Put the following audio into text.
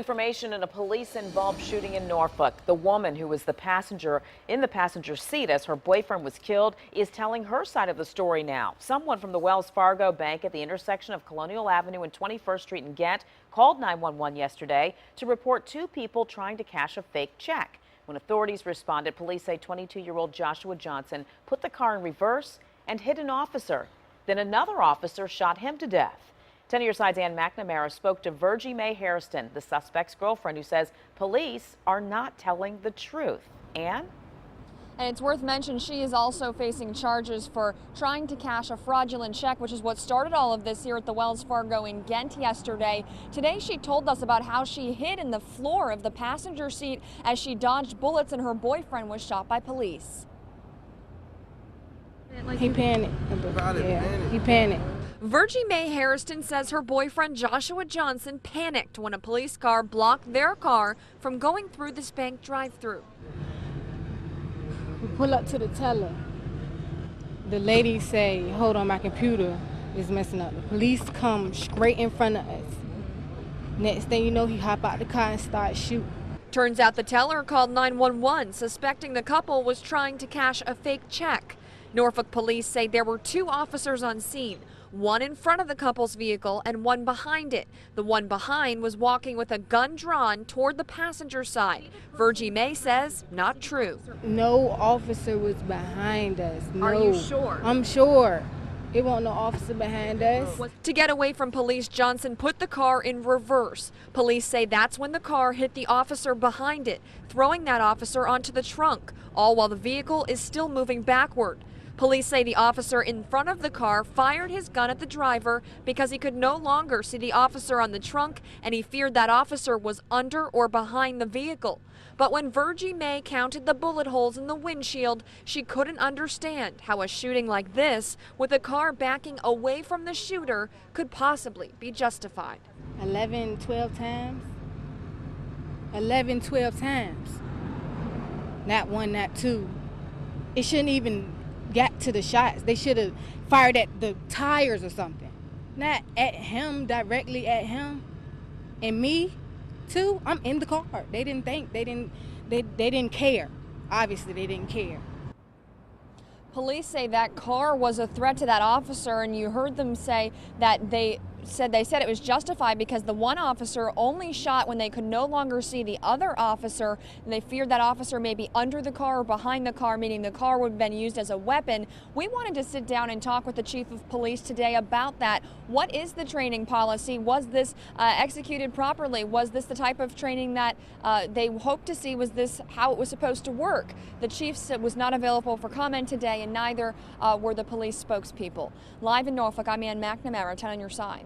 information in a police-involved shooting in Norfolk. The woman who was the passenger in the passenger seat as her boyfriend was killed is telling her side of the story now. Someone from the Wells Fargo Bank at the intersection of Colonial Avenue and 21st Street in Ghent called 911 yesterday to report two people trying to cash a fake check. When authorities responded, police say 22-year-old Joshua Johnson put the car in reverse and hit an officer. Then another officer shot him to death. 10 on your side's Anne McNamara spoke to Virgie Mae Hairston, the suspect's girlfriend, who says police are not telling the truth. Anne? And it's worth mentioning she is also facing charges for trying to cash a fraudulent check, which is what started all of this here at the Wells Fargo in Ghent yesterday. Today she told us about how she hid in the floor of the passenger seat as she dodged bullets and her boyfriend was shot by police. He panicked. Yeah, he panicked. Virgie Mae Hairston says her boyfriend Joshua Johnson panicked when a police car blocked their car from going through this bank drive-through. We pull up to the teller. The lady say, "Hold on, my computer is messing up." The police come straight in front of us. Next thing you know, he hop out the car and start shooting. Turns out the teller called 911, suspecting the couple was trying to cash a fake check. Norfolk police say there were two officers on scene, one in front of the couple's vehicle and one behind it. The one behind was walking with a gun drawn toward the passenger side. Virgie Mae says not true. No officer was behind us. No. Are you sure? I'm sure. It wasn't no officer behind us. To get away from police, Johnson put the car in reverse. Police say that's when the car hit the officer behind it, throwing that officer onto the trunk, all while the vehicle is still moving backward. Police say the officer in front of the car fired his gun at the driver because he could no longer see the officer on the trunk and he feared that officer was under or behind the vehicle. But when Virgie Mae counted the bullet holes in the windshield, she couldn't understand how a shooting like this, with a car backing away from the shooter, could possibly be justified. 11, 12 times. 11, 12 times. Not one, not two. It shouldn't even got to the shots. They should have fired at the tires or something. Not at him, directly at him. And me, too, I'm in the car. They didn't think, they didn't care. Obviously, they didn't care. Police say that car was a threat to that officer, and you heard them say that they said it was justified because the one officer only shot when they could no longer see the other officer, and they feared that officer may be under the car or behind the car, meaning the car would have been used as a weapon. We wanted to sit down and talk with the chief of police today about that. What is the training policy? Was this executed properly? Was this the type of training that they hoped to see? Was this how it was supposed to work? The chief was not available for comment today, and neither were the police spokespeople. Live in Norfolk, I'm Anne McNamara, 10 on your side.